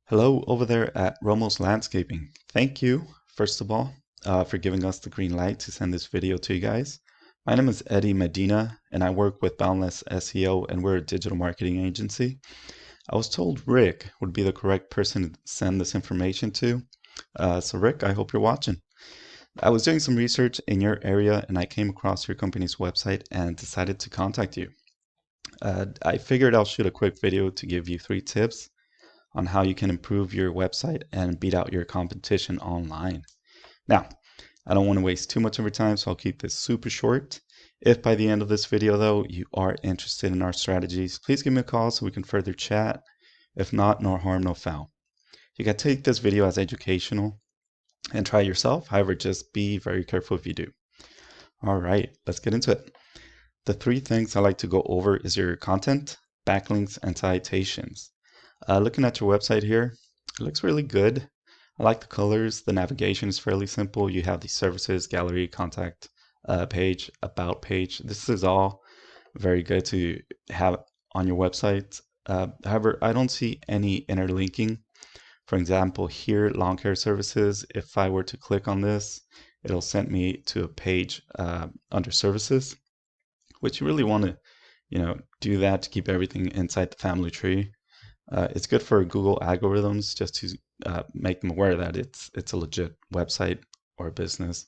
Hello over there at Romo's Landscaping. Thank you, first of all, for giving us the green light to send this video to you guys. My name is Eddie Medina, and I work with Boundless SEO, and we're a digital marketing agency. I was told Rick would be the correct person to send this information to. So Rick, I hope you're watching. I was doing some research in your area, and I came across your company's website and decided to contact you. I figured I'll shoot a quick video to give you 3 tips on how you can improve your website and beat out your competition online. Now, I don't want to waste too much of your time, so I'll keep this super short. If by the end of this video, though, you are interested in our strategies, please give me a call so we can further chat. If not, no harm, no foul. You can take this video as educational and try it yourself. However, just be very careful if you do. All right, let's get into it. The 3 things I like to go over is your content, backlinks, and citations. Looking at your website here, it looks really good. I like the colors. The navigation is fairly simple. You have the services, gallery, contact page, about page. This is all very good to have on your website. However, I don't see any interlinking. For example, here, lawn care services, if I were to click on this, it'll send me to a page under services, which you really want to, do that to keep everything inside the family tree. It's good for Google algorithms just to make them aware that it's a legit website or business.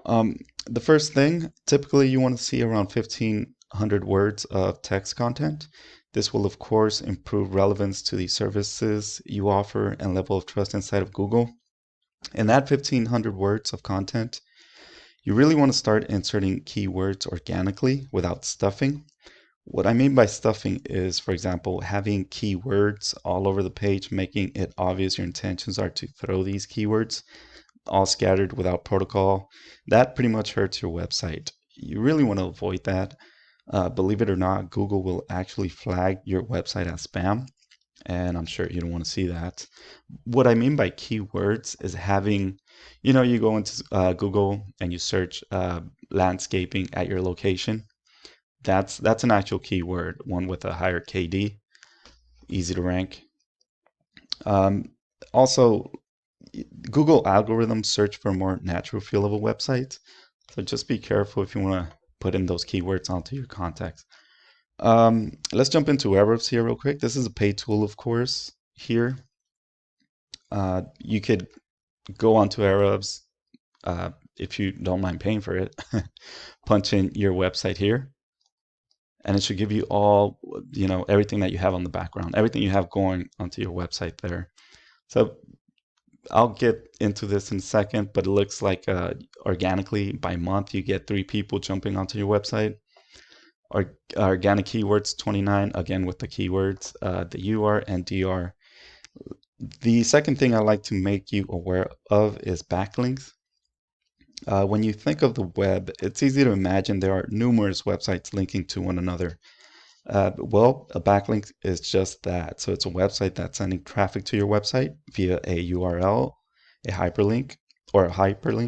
The first thing, typically you want to see around 1,500 words of text content. This will, of course, improve relevance to the services you offer and level of trust inside of Google. In that 1,500 words of content, you really want to start inserting keywords organically without stuffing. What I mean by stuffing is, for example, having keywords all over the page, making it obvious your intentions are to throw these keywords all scattered without protocol. That pretty much hurts your website. You really want to avoid that. Believe it or not, Google will actually flag your website as spam, and I'm sure you don't want to see that. What I mean by keywords is having, you go into Google and you search landscaping at your location. That's an actual keyword, one with a higher KD, easy to rank. Also, Google algorithms search for a more natural feel of a website, so just be careful if you want to put in those keywords onto your contacts. Let's jump into Ahrefs here real quick. This is a paid tool, of course. Here, you could go onto Ahrefs if you don't mind paying for it. Punch in your website here, and it should give you all, everything that you have on the background, everything you have going onto your website there. So I'll get into this in a second, but it looks like organically by month you get 3 people jumping onto your website. Organic keywords 29, again with the keywords, the UR and DR. The second thing I like to make you aware of is backlinks. When you think of the web, it's easy to imagine there are numerous websites linking to one another. Well, a backlink is just that. So it's a website that's sending traffic to your website via a URL, a hyperlink,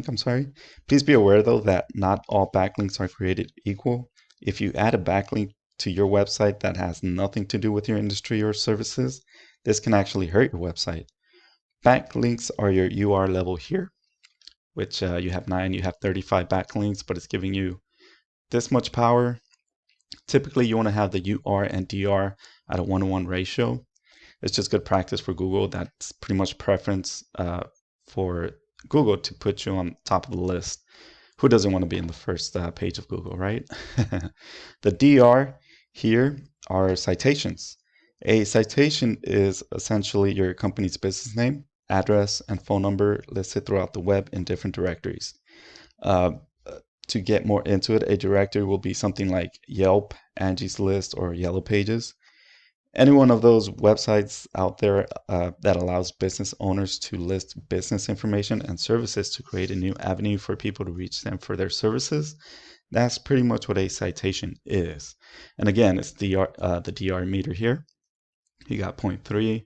I'm sorry. Please be aware, though, that not all backlinks are created equal. If you add a backlink to your website that has nothing to do with your industry or services, this can actually hurt your website. Backlinks are your UR level here, which you have 9, you have 35 backlinks, but it's giving you this much power. Typically, you want to have the UR and DR at a 1-to-1 ratio. It's just good practice for Google. That's pretty much preference for Google to put you on top of the list. Who doesn't want to be in the first page of Google, right? The DR here are citations. A citation is essentially your company's business name, address, and phone number listed throughout the web in different directories. To get more into it, a directory will be something like Yelp, Angie's List, or Yellow Pages. Any one of those websites out there that allows business owners to list business information and services to create a new avenue for people to reach them for their services. That's pretty much what a citation is. And again, it's the DR meter here. You got 0.3.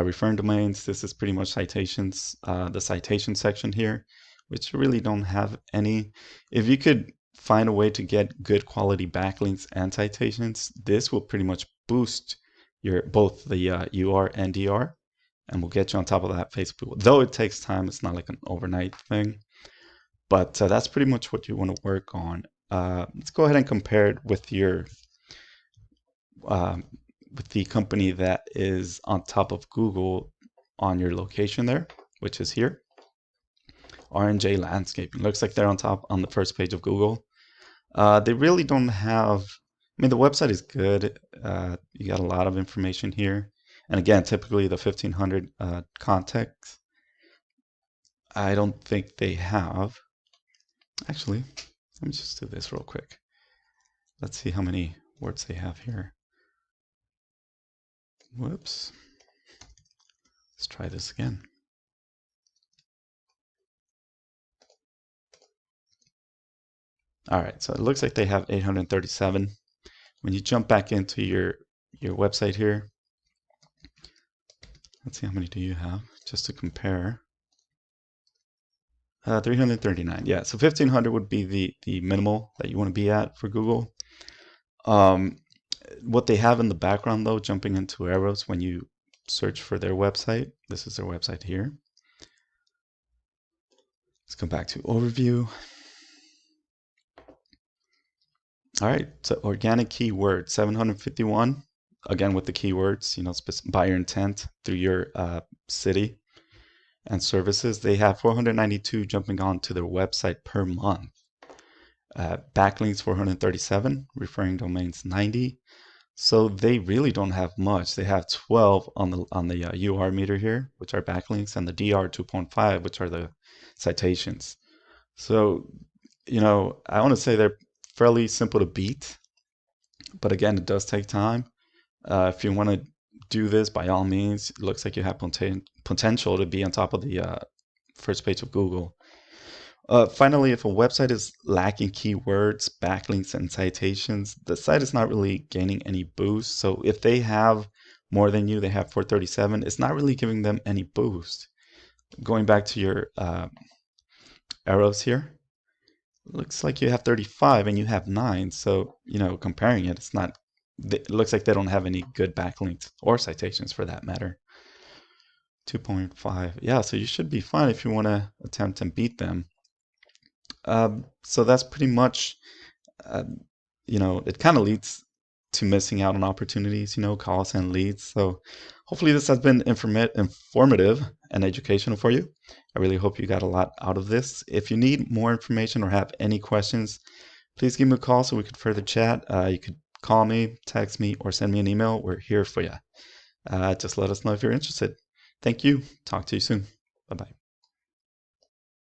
Referring domains, this is pretty much citations. The citation section here, which really don't have any. If you could find a way to get good quality backlinks and citations, this will pretty much boost your both the UR and DR. and we'll get you on top of that Facebook. Though it takes time, it's not like an overnight thing. But that's pretty much what you want to work on. Let's go ahead and compare it with the company that is on top of Google on your location there, which is here. R&J Landscaping. Looks like they're on top on the first page of Google. They really don't have, I mean, the website is good. You got a lot of information here. And again, typically the 1500 contacts, I don't think they have. Actually, let me just do this real quick. Let's see how many words they have here. Whoops. Let's try this again. All right, so it looks like they have 837. When you jump back into your website here, let's see how many do you have, just to compare. 339. Yeah, so 1500 would be the minimal that you want to be at for Google. What they have in the background, though, jumping into arrows when you search for their website. This is their website here. Let's go back to overview. All right, so organic keywords, 751. Again, with the keywords, you know, buyer intent through your city and services. They have 492 jumping on to their website per month. Backlinks 437, referring domains 90. So they really don't have much. They have 12 on the UR meter here, which are backlinks, and the DR 2.5, which are the citations. So, you know, I want to say they're fairly simple to beat, but again, it does take time. If you want to do this, by all means, it looks like you have potential to be on top of the first page of Google. Finally, if a website is lacking keywords, backlinks, and citations, the site is not really gaining any boost. So if they have more than you, they have 437, it's not really giving them any boost. Going back to your arrows here, looks like you have 35 and you have 9. So, you know, comparing it, it looks like they don't have any good backlinks or citations for that matter. 2.5. Yeah, so you should be fine if you want to attempt and beat them. So that's pretty much, you know, it kind of leads to missing out on opportunities, you know, calls and leads. So hopefully this has been informative and educational for you. I really hope you got a lot out of this. If you need more information or have any questions, please give me a call so we could further chat. You could call me, text me, or send me an email. We're here for you. Just let us know if you're interested. Thank you. Talk to you soon. Bye-bye.